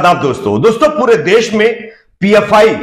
आदाब दोस्तों पूरे देश में PFI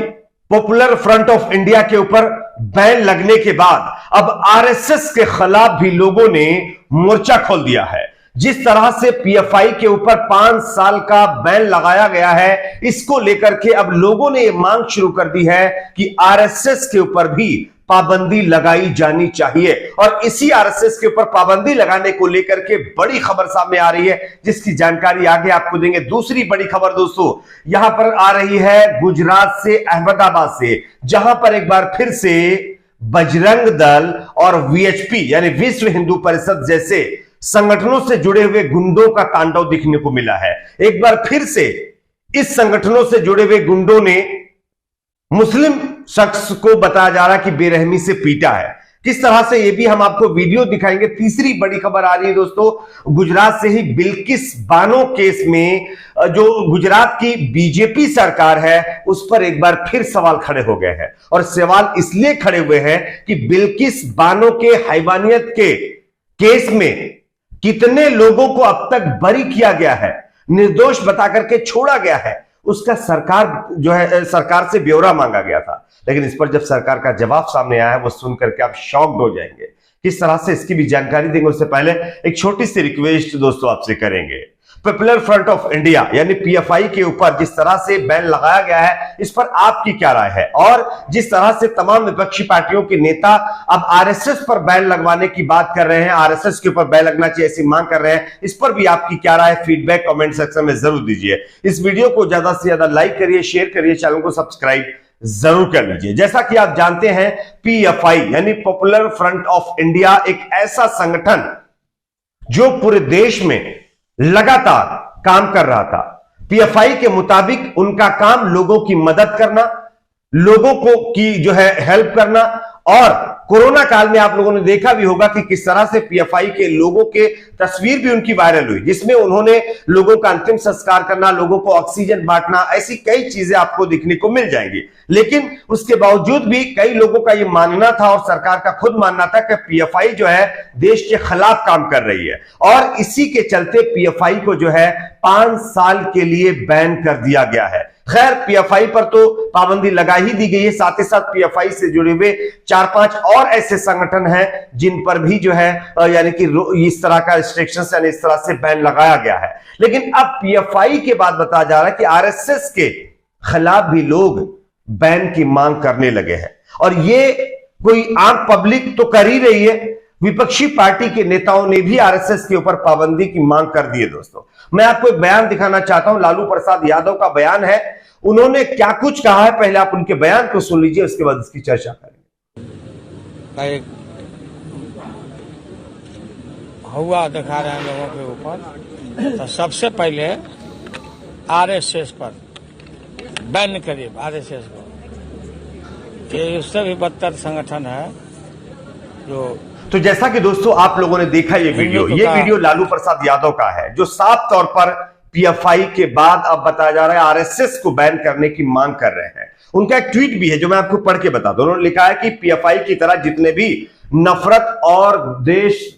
popular front of India के ऊपर बैन लगने के बाद अब आरएसएस के खिलाफ भी लोगों ने मोर्चा खोल दिया है। जिस तरह से पीएफआई के ऊपर 5 साल का बैन लगाया गया है, इसको लेकर के अब लोगों ने यह मांग शुरू कर दी है कि आरएसएस के ऊपर भी पाबंदी लगाई जानी चाहिए। और इसी आरएसएस के ऊपर पाबंदी लगाने को लेकर के बड़ी खबर सामने आ रही है, जिसकी जानकारी आगे आपको देंगे। दूसरी बड़ी खबर दोस्तों यहां पर आ रही है गुजरात से, अहमदाबाद से, जहां पर एक बार फिर से बजरंग दल और वीएचपी यानी विश्व हिंदू परिषद जैसे संगठनों से जुड़े हुए गुंडों का तांडव दिखने को मिला है। एक बार फिर से इस संगठनों से जुड़े हुए गुंडों ने मुस्लिम शख्स को बताया जा रहा है कि बेरहमी से पीटा है। किस तरह से ये भी हम आपको वीडियो दिखाएंगे। तीसरी बड़ी खबर आ रही है दोस्तों गुजरात से ही, बिल्किस बानो केस में जो गुजरात की बीजेपी सरकार है उस पर एक बार फिर सवाल खड़े हो गए हैं। और सवाल इसलिए खड़े हुए हैं कि बिल्किस बानो के हैवानियत के केस में कितने लोगों को अब तक बरी किया गया है, निर्दोष बताकर के छोड़ा गया है, उसका सरकार से ब्यौरा मांगा गया था। लेकिन इस पर जब सरकार का जवाब सामने आया है वो सुनकर के आप शॉक्ड हो जाएंगे। किस तरह से इसकी भी जानकारी देंगे उससे पहले एक छोटी सी रिक्वेस्ट दोस्तों आपसे करेंगे। पॉपुलर फ्रंट ऑफ इंडिया यानी पीएफआई के ऊपर जिस तरह से बैन लगाया गया है, इस पर आपकी क्या राय है? और जिस तरह से तमाम विपक्षी पार्टियों के नेता अब आरएसएस पर बैन लगवाने की बात कर रहे हैं, आरएसएस के ऊपर बैन लगना चाहिए ऐसी मांग कर रहे हैं, इस पर भी आपकी क्या राय? फीडबैक कमेंट सेक्शन में जरूर दीजिए। इस वीडियो को ज्यादा से ज्यादा लाइक करिए, शेयर करिए, चैनल को सब्सक्राइब जरूर कर लीजिए। जैसा कि आप जानते हैं पीएफआई यानी पॉपुलर फ्रंट ऑफ इंडिया एक ऐसा संगठन जो पूरे देश में लगातार काम कर रहा था। पीएफआई के मुताबिक उनका काम लोगों की मदद करना, लोगों को की जो है हेल्प करना, और कोरोना काल में आप लोगों ने देखा भी होगा कि किस तरह से पीएफआई के लोगों के तस्वीर भी उनकी वायरल हुई, जिसमें उन्होंने लोगों का अंतिम संस्कार करना, लोगों को ऑक्सीजन बांटना, ऐसी कई चीजें आपको देखने को मिल जाएंगी। लेकिन उसके बावजूद भी कई लोगों का यह मानना था और सरकार का खुद मानना था कि पीएफआई जो है देश के खिलाफ काम कर रही है, और इसी के चलते पीएफआई को जो है 5 साल के लिए बैन कर दिया गया है। खैर पीएफआई पर तो पाबंदी लगा ही दी गई है, साथ ही साथ पीएफआई से जुड़े हुए 4-5 और ऐसे संगठन हैं जिन पर भी जो है यानी कि इस तरह का रिस्ट्रिक्शंस यानी इस तरह से बैन लगाया गया है। लेकिन अब पीएफआई के बाद बताया जा रहा है कि आरएसएस के खिलाफ भी लोग बैन की मांग करने लगे हैं, और ये कोई आम पब्लिक तो कर ही रही है, विपक्षी पार्टी के नेताओं ने भी आरएसएस के ऊपर पाबंदी की मांग कर दी है। दोस्तों मैं आपको एक बयान दिखाना चाहता हूं, लालू प्रसाद यादव का बयान है। उन्होंने क्या कुछ कहा है, पहले आप उनके बयान को सुन लीजिए, उसके बाद इसकी चर्चा करेंगे। हुआ दिखा रहे हैं लोगों के ऊपर, तो सबसे पहले आरएसएस पर बैन करिए। आरएसएस को ये उससे भी बदतर संगठन है जो तो जैसा कि दोस्तों आप लोगों ने देखा ये वीडियो लालू प्रसाद यादव का है, जो साफ तौर पर पीएफआई के बाद अब बताया जा रहा है आरएसएस को बैन करने की मांग कर रहे हैं। उनका एक ट्वीट भी है जो मैं आपको पढ़ के बता दूं। उन्होंने लिखा है कि पीएफआई की तरह जितने भी नफरत और द्वेष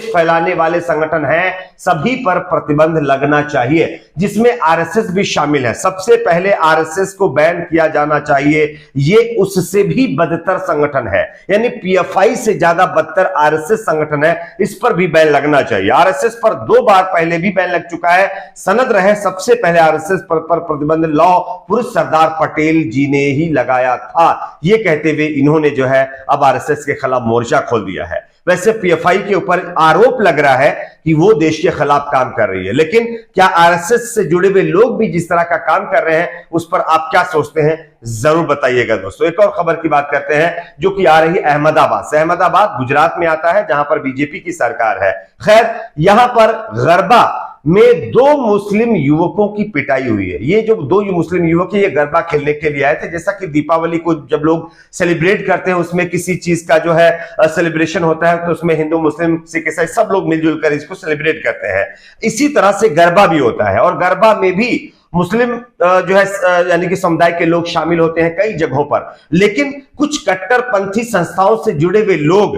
फैलाने वाले संगठन हैं सभी पर प्रतिबंध लगना चाहिए, जिसमें आरएसएस भी शामिल है। सबसे पहले आरएसएस को बैन किया जाना चाहिए, ये उससे भी बदतर संगठन है, यानी पीएफआई से ज्यादा बदतर आरएसएस संगठन है, इस पर भी बैन लगना चाहिए। आरएसएस पर 2 बार पहले भी बैन लग चुका है, सनद रहे सबसे पहले आरएसएस पर प्रतिबंध लॉ पुरुष सरदार पटेल जी ने ही लगाया था। ये कहते हुए इन्होंने जो है अब आरएसएस के खिलाफ मोर्चा खोल दिया है। वैसे पीएफआई के ऊपर आरोप लग रहा है कि वो देश के खिलाफ काम कर रही है, लेकिन क्या आरएसएस से जुड़े हुए लोग भी जिस तरह का काम कर रहे हैं उस पर आप क्या सोचते हैं जरूर बताइएगा। दोस्तों एक और खबर की बात करते हैं जो कि आ रही है अहमदाबाद से। अहमदाबाद गुजरात में आता है जहां पर बीजेपी की सरकार है। खैर यहां पर गरबा में 2 मुस्लिम युवकों की पिटाई हुई है। ये जो 2 मुस्लिम युवक ये गरबा खेलने के लिए आए थे। जैसा कि दीपावली को जब लोग सेलिब्रेट करते हैं, उसमें किसी चीज का जो है सेलिब्रेशन होता है, तो उसमें हिंदू मुस्लिम सिख ईसाई सब लोग मिलजुल कर इसको सेलिब्रेट करते हैं। इसी तरह से गरबा भी होता है, और गरबा में भी मुस्लिम जो है यानी कि समुदाय के लोग शामिल होते हैं कई जगहों पर। लेकिन कुछ कट्टरपंथी संस्थाओं से जुड़े हुए लोग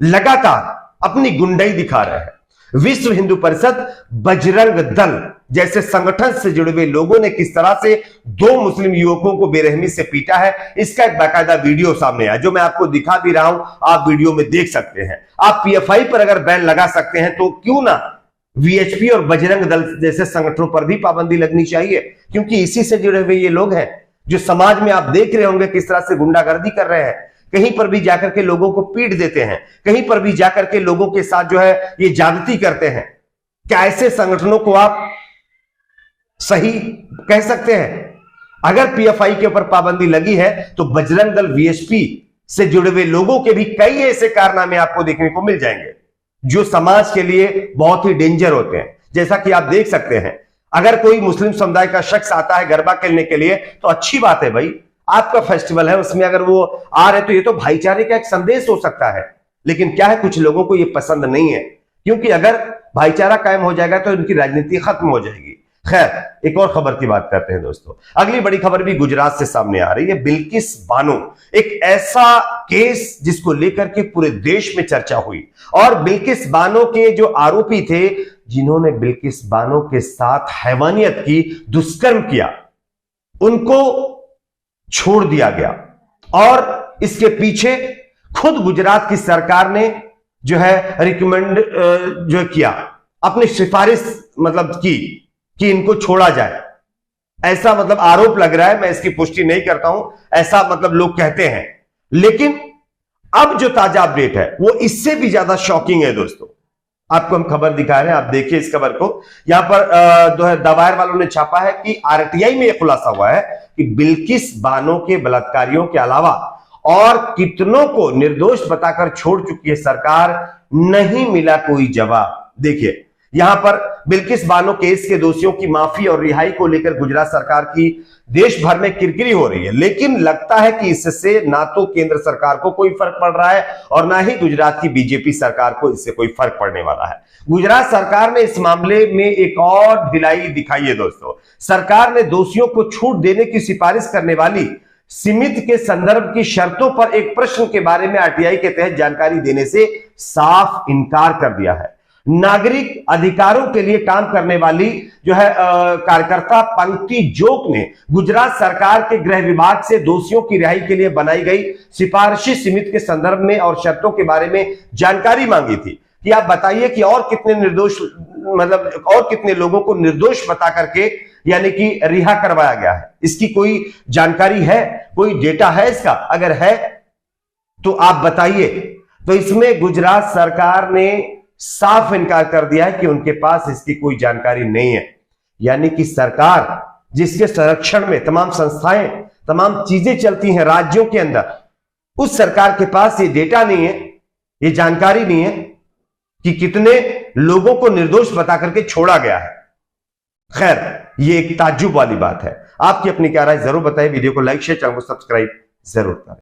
लगातार अपनी गुंडाई दिखा रहे हैं। विश्व हिंदू परिषद, बजरंग दल जैसे संगठन से जुड़े हुए लोगों ने किस तरह से 2 मुस्लिम युवकों को बेरहमी से पीटा है, इसका एक बाकायदा वीडियो सामने आया जो मैं आपको दिखा भी रहा हूं, आप वीडियो में देख सकते हैं। आप पीएफआई पर अगर बैन लगा सकते हैं तो क्यों ना वीएचपी और बजरंग दल जैसे संगठनों पर भी पाबंदी लगनी चाहिए, क्योंकि इसी से जुड़े हुए ये लोग हैं जो समाज में आप देख रहे होंगे किस तरह से गुंडागर्दी कर रहे हैं, कहीं पर भी जाकर के लोगों को पीट देते हैं, कहीं पर भी जाकर के लोगों के साथ जो है ये ज्यादती करते हैं। क्या ऐसे संगठनों को आप सही कह सकते हैं? अगर पीएफआई के ऊपर पाबंदी लगी है तो बजरंग दल वीएचपी से जुड़े हुए लोगों के भी कई ऐसे कारनामे आपको देखने को मिल जाएंगे जो समाज के लिए बहुत ही डेंजर होते हैं। जैसा कि आप देख सकते हैं, अगर कोई मुस्लिम समुदाय का शख्स आता है गरबा खेलने के लिए तो अच्छी बात है भाई, आपका फेस्टिवल है, उसमें अगर वो आ रहे तो ये तो भाईचारे का एक संदेश हो सकता है। लेकिन क्या है, कुछ लोगों को ये पसंद नहीं है, क्योंकि अगर भाईचारा कायम हो जाएगा तो इनकी राजनीति खत्म हो जाएगी। खैर, एक और खबर की बात करते हैं दोस्तों। अगली बड़ी खबर भी गुजरात से सामने आ रही है। बिल्किस बानो, एक ऐसा केस जिसको लेकर के पूरे देश में चर्चा हुई, और बिल्किस बानो के जो आरोपी थे जिन्होंने बिल्किस बानो के साथ हैवानियत की, दुष्कर्म किया, उनको छोड़ दिया गया। और इसके पीछे खुद गुजरात की सरकार ने जो है रिकमेंड जो किया, अपनी सिफारिश मतलब की कि इनको छोड़ा जाए, ऐसा मतलब आरोप लग रहा है। मैं इसकी पुष्टि नहीं करता हूं, ऐसा मतलब लोग कहते हैं। लेकिन अब जो ताजा अपडेट है वो इससे भी ज्यादा शॉकिंग है दोस्तों। आपको हम खबर दिखा रहे हैं, आप देखिए इस खबर को। यहां पर दवायर वालों ने छापा है कि आरटीआई में यह खुलासा हुआ है कि बिल्किस बानो के बलात्कारियों के अलावा और कितनों को निर्दोष बताकर छोड़ चुकी है सरकार, नहीं मिला कोई जवाब। देखिए यहां पर बिल्किस बानो केस के दोषियों की माफी और रिहाई को लेकर गुजरात सरकार की देश भर में किरकिरी हो रही है, लेकिन लगता है कि इससे ना तो केंद्र सरकार को कोई फर्क पड़ रहा है और ना ही गुजरात की बीजेपी सरकार को इससे कोई फर्क पड़ने वाला है। गुजरात सरकार ने इस मामले में एक और ढिलाई दिखाई है दोस्तों। सरकार ने दोषियों को छूट देने की सिफारिश करने वाली सीमित के संदर्भ की शर्तों पर एक प्रश्न के बारे में आरटीआई के तहत जानकारी देने से साफ इनकार कर दिया है। नागरिक अधिकारों के लिए काम करने वाली जो है कार्यकर्ता पंक्ति जोग ने गुजरात सरकार के गृह विभाग से दोषियों की रिहाई के लिए बनाई गई सिफारिशी सीमित के संदर्भ में और शर्तों के बारे में जानकारी मांगी थी कि आप बताइए कि और कितने निर्दोष मतलब और कितने लोगों को निर्दोष बता करके यानी कि रिहा करवाया गया है। इसकी कोई जानकारी है, कोई डेटा है इसका? अगर है तो आप बताइए। तो इसमें गुजरात सरकार ने साफ इनकार कर दिया है कि उनके पास इसकी कोई जानकारी नहीं है। यानी कि सरकार जिसके संरक्षण में तमाम संस्थाएं, तमाम चीजें चलती हैं राज्यों के अंदर, उस सरकार के पास ये डेटा नहीं है, ये जानकारी नहीं है कि कितने लोगों को निर्दोष बता करके छोड़ा गया है। खैर, ये एक ताज्जुब वाली बात है। आपकी अपनी क्या राय जरूर बताएं। वीडियो को लाइक शेयर, चैनल को सब्सक्राइब जरूर करें।